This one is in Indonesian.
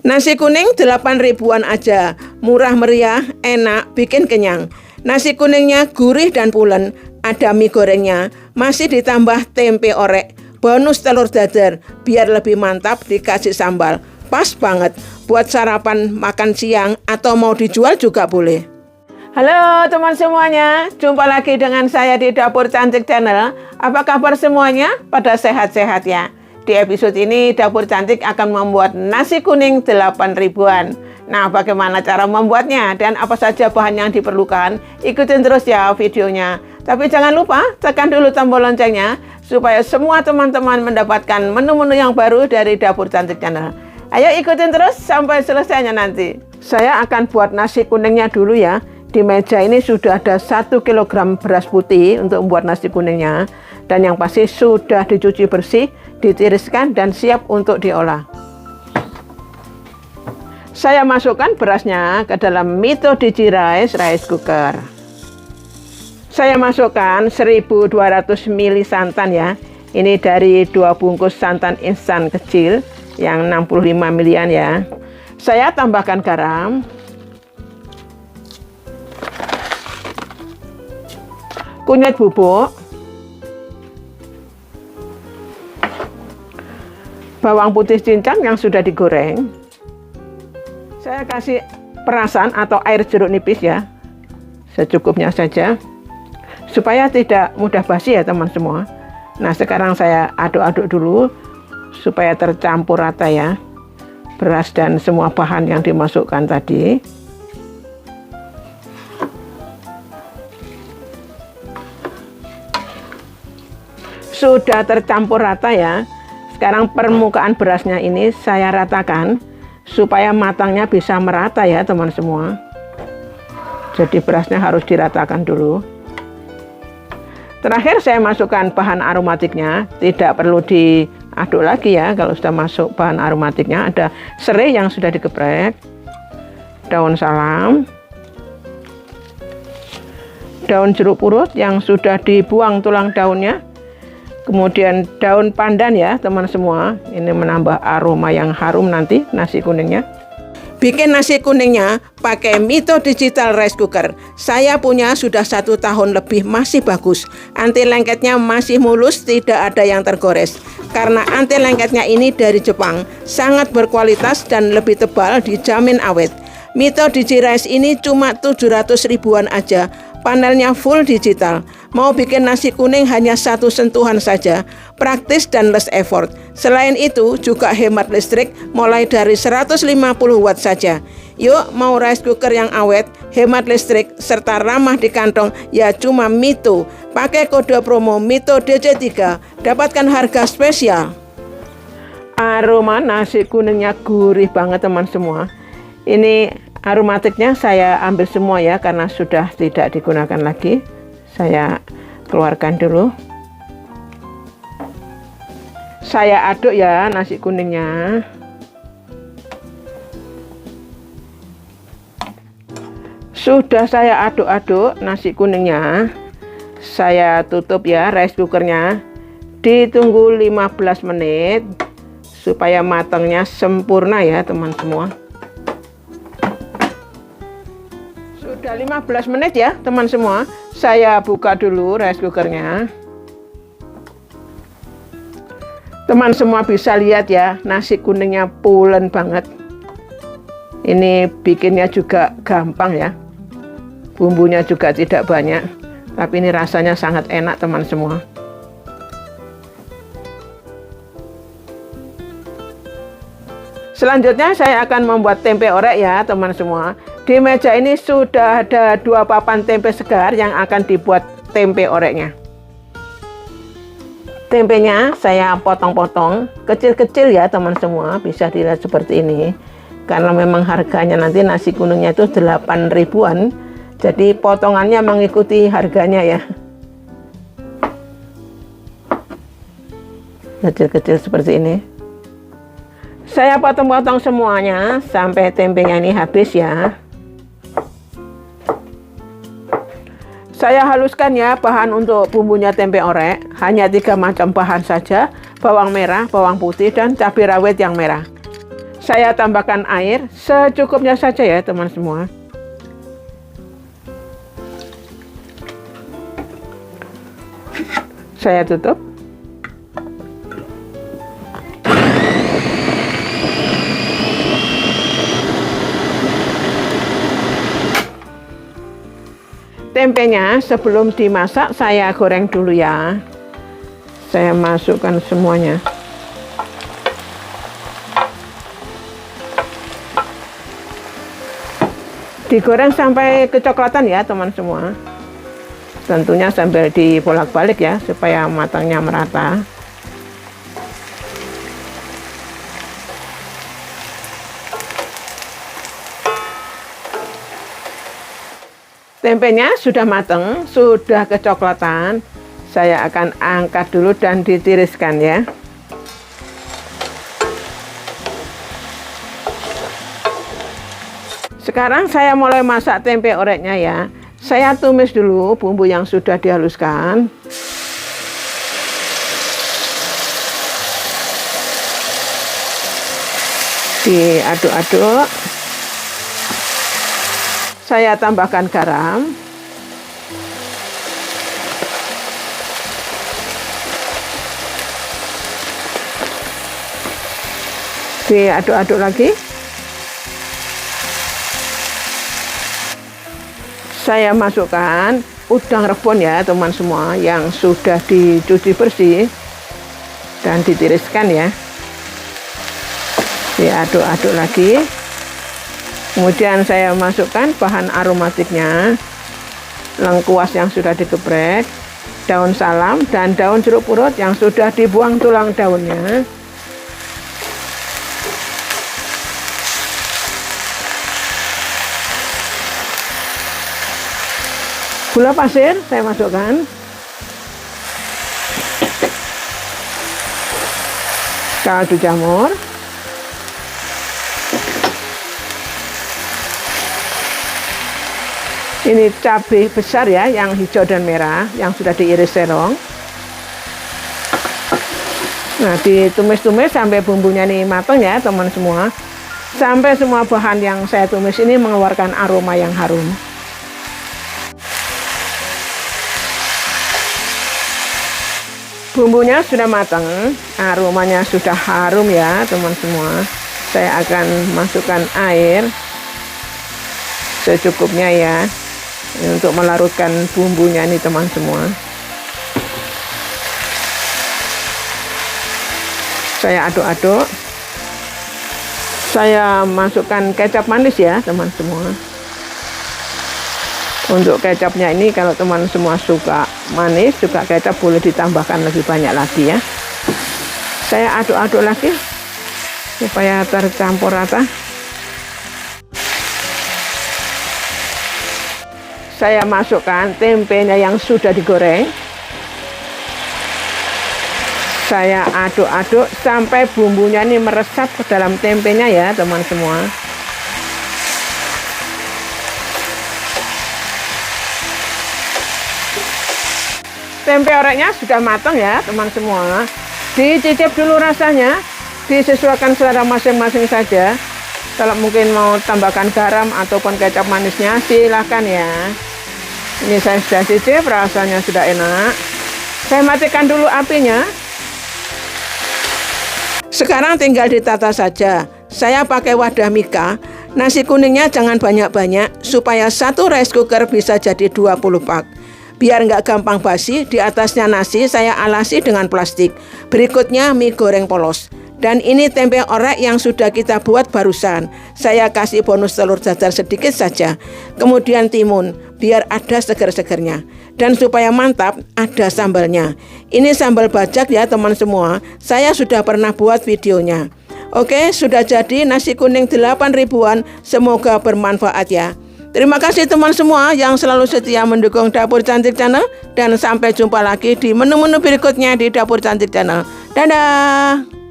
Nasi kuning 8 ribuan aja, murah meriah, enak, bikin kenyang. Nasi kuningnya gurih dan pulen, ada mie gorengnya, masih ditambah tempe orek, bonus telur dadar, biar lebih mantap dikasih sambal. Pas banget buat sarapan, makan siang, atau mau dijual juga boleh. Halo teman semuanya, jumpa lagi dengan saya di Dapur Cantik Channel. Apa kabar semuanya? Pada sehat-sehat ya? Di episode ini Dapur Cantik akan membuat nasi kuning 8 ribuan. Nah, bagaimana cara membuatnya dan apa saja bahan yang diperlukan? Ikutin terus ya videonya. Tapi jangan lupa tekan dulu tombol loncengnya supaya semua teman-teman mendapatkan menu-menu yang baru dari Dapur Cantik Channel. Ayo ikutin terus sampai selesainya nanti. Saya akan buat nasi kuningnya dulu ya. Di meja ini sudah ada 1 kg beras putih untuk membuat nasi kuningnya. Dan yang pasti sudah dicuci bersih, ditiriskan dan siap untuk diolah. Saya masukkan berasnya ke dalam Mito Digi Rice cooker. Saya masukkan 1200 ml santan ya. Ini dari 2 bungkus santan instan kecil yang 65 ml ya. Saya tambahkan garam. Kunyit bubuk, bawang putih cincang yang sudah digoreng. Saya kasih perasan atau air jeruk nipis ya, secukupnya saja, supaya tidak mudah basi ya teman semua. Nah, sekarang saya aduk-aduk dulu supaya tercampur rata ya, beras dan semua bahan yang dimasukkan tadi. Sudah tercampur rata ya. Sekarang permukaan berasnya ini saya ratakan supaya matangnya bisa merata ya teman semua. Jadi berasnya harus diratakan dulu. Terakhir saya masukkan bahan aromatiknya. Tidak perlu diaduk lagi ya. Kalau sudah masuk bahan aromatiknya, ada serai yang sudah digeprek, daun salam, daun jeruk purut yang sudah dibuang tulang daunnya, kemudian daun pandan ya teman semua. Ini menambah aroma yang harum nanti nasi kuningnya. Bikin nasi kuningnya pakai Mito Digital Rice Cooker. Saya punya sudah 1 tahun lebih, masih bagus. Anti lengketnya masih mulus, tidak ada yang tergores. Karena anti lengketnya ini dari Jepang, sangat berkualitas dan lebih tebal, dijamin awet. Mito Digi Rice ini cuma 700 ribuan aja. Panelnya full digital. Mau bikin nasi kuning hanya 1 sentuhan saja. Praktis dan less effort. Selain itu juga hemat listrik mulai dari 150 watt saja. Yuk, mau rice cooker yang awet, hemat listrik, serta ramah di kantong, ya cuma Mito. Pakai kode promo Mito DJ3. Dapatkan harga spesial. Aroma nasi kuningnya gurih banget teman semua. Ini aromatiknya saya ambil semua ya, karena sudah tidak digunakan lagi. Saya keluarkan dulu. Saya aduk ya nasi kuningnya. Sudah saya aduk-aduk nasi kuningnya. Saya tutup ya rice cookernya. Ditunggu 15 menit supaya matangnya sempurna ya teman semua. Sudah 15 menit ya teman semua. Saya buka dulu rice cookernya. Teman semua bisa lihat ya, nasi kuningnya pulen banget. Ini bikinnya juga gampang ya. Bumbunya juga tidak banyak, tapi ini rasanya sangat enak teman semua. Selanjutnya saya akan membuat tempe orek ya teman semua. Di meja ini sudah ada 2 papan tempe segar yang akan dibuat tempe oreknya. Tempenya saya potong-potong kecil-kecil ya teman semua, bisa dilihat seperti ini. Karena memang harganya nanti nasi kuningnya itu 8 ribuan, jadi potongannya mengikuti harganya ya. Kecil-kecil seperti ini. Saya potong-potong semuanya sampai tempenya ini habis ya. Saya haluskan ya bahan untuk bumbunya tempe orek. Hanya 3 macam bahan saja. Bawang merah, bawang putih, dan cabai rawit yang merah. Saya tambahkan air secukupnya saja ya teman semua. Saya tutup. Tempenya sebelum dimasak saya goreng dulu ya. Saya masukkan semuanya. Digoreng sampai kecoklatan ya teman semua. Tentunya sambil dibolak-balik ya supaya matangnya merata. Tempenya sudah matang, sudah kecoklatan. Saya akan angkat dulu dan ditiriskan ya. Sekarang saya mulai masak tempe oreknya ya. Saya tumis dulu bumbu yang sudah dihaluskan. Diaduk-aduk. Saya tambahkan garam. Diaduk-aduk lagi. Saya masukkan udang rebon ya teman semua yang sudah dicuci bersih dan ditiriskan ya. Diaduk-aduk lagi. Kemudian saya masukkan bahan aromatiknya, lengkuas yang sudah digeprek, daun salam dan daun jeruk purut yang sudah dibuang tulang daunnya. Gula pasir saya masukkan. Kaldu jamur. Ini cabai besar ya, yang hijau dan merah, yang sudah diiris serong. Nah, ditumis-tumis sampai bumbunya ini matang ya teman semua. Sampai semua bahan yang saya tumis ini mengeluarkan aroma yang harum. Bumbunya sudah matang, aromanya sudah harum ya teman semua. Saya akan masukkan air secukupnya ya, untuk melarutkan bumbunya nih teman semua. Saya aduk-aduk. Saya masukkan kecap manis ya teman semua. Untuk kecapnya ini kalau teman semua suka manis, suka kecap, boleh ditambahkan lebih banyak lagi ya. Saya aduk-aduk lagi supaya tercampur rata. Saya masukkan tempenya yang sudah digoreng. Saya aduk-aduk sampai bumbunya ini meresap ke dalam tempenya ya teman semua. Tempe oreknya sudah matang ya teman semua. Dicicip dulu rasanya, disesuaikan selera masing-masing saja. Kalau mungkin mau tambahkan garam ataupun kecap manisnya silahkan ya. Ini saya sudah cicip, rasanya sudah enak. Saya matikan dulu apinya. Sekarang tinggal ditata saja. Saya pakai wadah mika. Nasi kuningnya jangan banyak-banyak supaya satu rice cooker bisa jadi 20 pak. Biar nggak gampang basi, di atasnya nasi saya alasi dengan plastik. Berikutnya mie goreng polos. Dan ini tempe orek yang sudah kita buat barusan. Saya kasih bonus telur dadar sedikit saja. Kemudian timun, biar ada seger-segernya. Dan supaya mantap, ada sambalnya. Ini sambal bajak ya teman semua. Saya sudah pernah buat videonya. Oke, sudah jadi nasi kuning 8 ribuan. Semoga bermanfaat ya. Terima kasih teman semua yang selalu setia mendukung Dapur Cantik Channel. Dan sampai jumpa lagi di menu-menu berikutnya di Dapur Cantik Channel. Dadah!